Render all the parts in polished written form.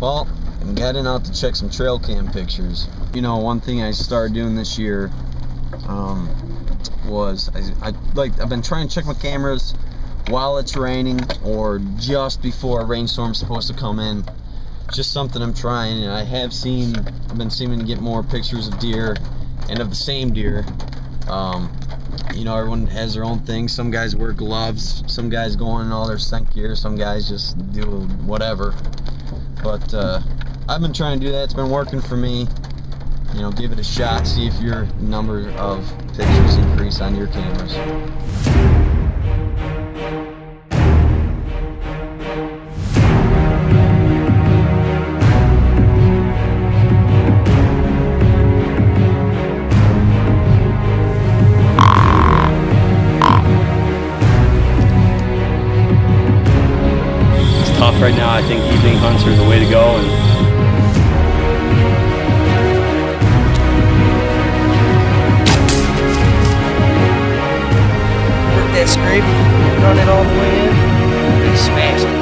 Well, I'm heading out to check some trail cam pictures. You know, one thing I started doing this year was I've been trying to check my cameras while it's raining or just before a rainstorm's supposed to come in. Just something I'm trying, and I've been seeming to get more pictures of deer and of the same deer. You know, everyone has their own thing. Some guys wear gloves, some guys go in all their scent gear, some guys just do whatever. But I've been trying to do that. It's been working for me. You know, give it a shot, see if your number of pictures increase on your cameras. It's tough right now. I think evening hunts are the way to go. And that scrape, run it all the way in, and smash it.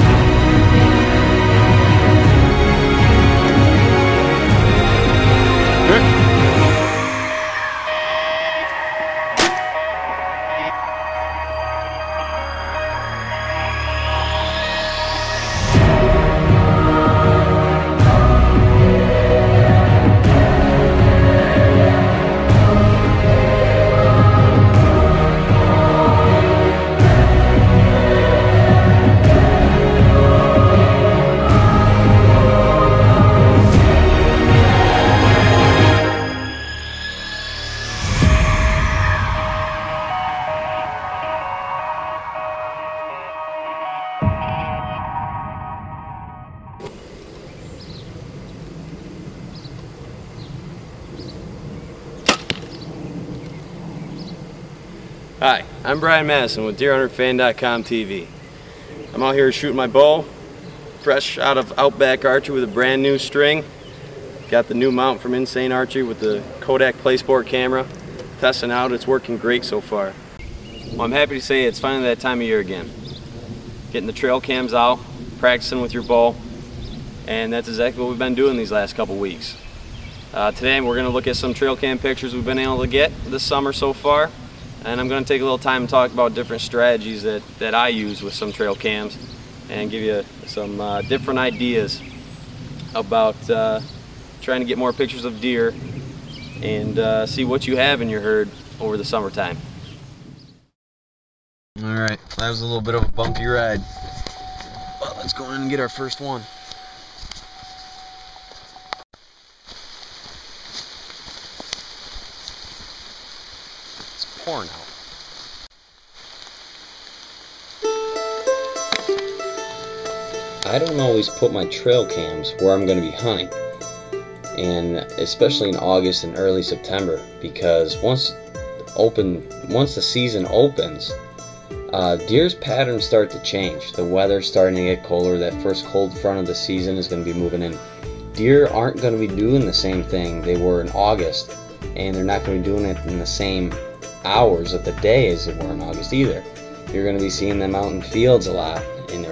Hi, I'm Brian Madison with DeerHunterFan.com TV. I'm out here shooting my bow, fresh out of Outback Archery with a brand new string. Got the new mount from Insane Archery with the Kodak PlaySport camera. Testing out, it's working great so far. Well, I'm happy to say it's finally that time of year again. Getting the trail cams out, practicing with your bow, and that's exactly what we've been doing these last couple weeks. Today we're going to look at some trail cam pictures we've been able to get this summer so far. And I'm going to take a little time and talk about different strategies that I use with some trail cams and give you some different ideas about trying to get more pictures of deer and see what you have in your herd over the summertime. Alright, that was a little bit of a bumpy ride. But let's go in and get our first one. Pouring out. I don't always put my trail cams where I'm going to be hunting, and especially in August and early September, because once the season opens, deer's patterns start to change. The weather's starting to get colder. That first cold front of the season is going to be moving in. Deer aren't going to be doing the same thing they were in August, and they're not going to be doing it in the same hours of the day as they were in August either. You're going to be seeing them out in fields a lot in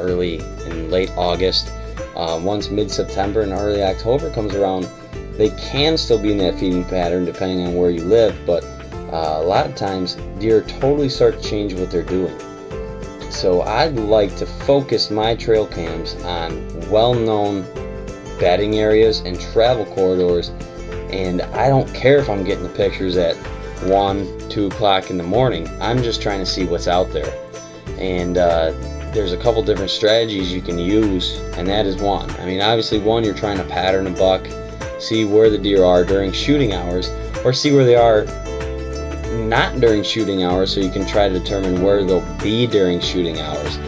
late August. Once mid-September and early October comes around, they can still be in that feeding pattern depending on where you live, but a lot of times deer totally start to change what they're doing. So I'd like to focus my trail cams on well-known bedding areas and travel corridors, and I don't care if I'm getting the pictures at 1, 2 o'clock in the morning. I'm just trying to see what's out there. And there's a couple different strategies you can use, and that is one. I mean, obviously one, you're trying to pattern a buck, see where the deer are during shooting hours, or see where they are not during shooting hours, so you can try to determine where they'll be during shooting hours.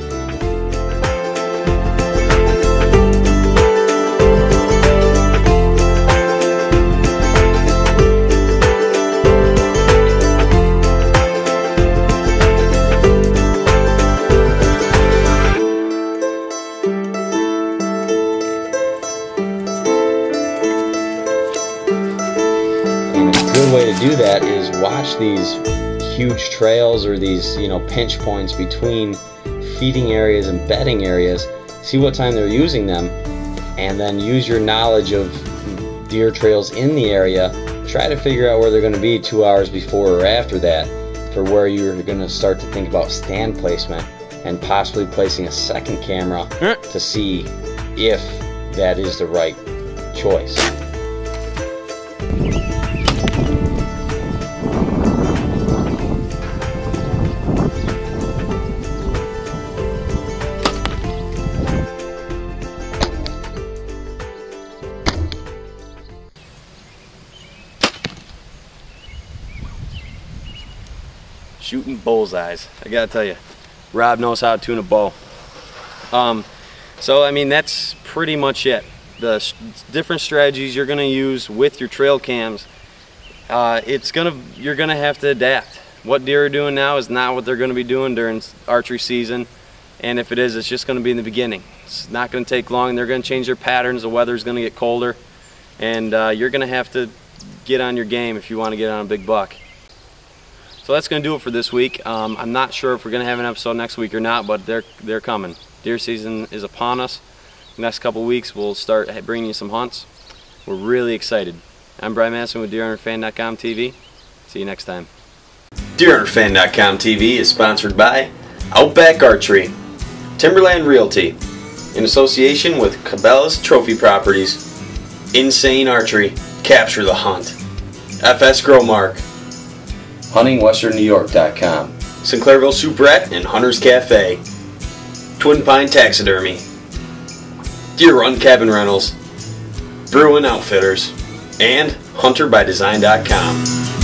Way to do that is watch these huge trails or these, pinch points between feeding areas and bedding areas. See what time they're using them, and then use your knowledge of deer trails in the area. Try to figure out where they're going to be 2 hours before or after that, for where you're going to start to think about stand placement and possibly placing a second camera to see if that is the right choice. Shooting bullseyes. I gotta tell you, Rob knows how to tune a bow. So I mean, that's pretty much it. The different strategies you're gonna use with your trail cams, you're gonna have to adapt. What deer are doing now is not what they're gonna be doing during archery season, and if it is, it's just gonna be in the beginning. It's not gonna take long. They're gonna change their patterns. The weather's gonna get colder, and you're gonna have to get on your game if you want to get on a big buck. So that's going to do it for this week. I'm not sure if we're going to have an episode next week or not, but they're coming. Deer season is upon us. The next couple weeks we'll start bringing you some hunts. We're really excited. I'm Brian Madison with DeerHunterFan.com TV. See you next time. DeerHunterFan.com TV is sponsored by Outback Archery, Timberland Realty, in association with Cabela's Trophy Properties, Insane Archery, Capture the Hunt, FS Growmark, HuntingWesternNewYork.com, Sinclairville Soubrette and Hunter's Cafe, Twin Pine Taxidermy, Deer Run Cabin Rentals, Bruin Outfitters, and HunterByDesign.com.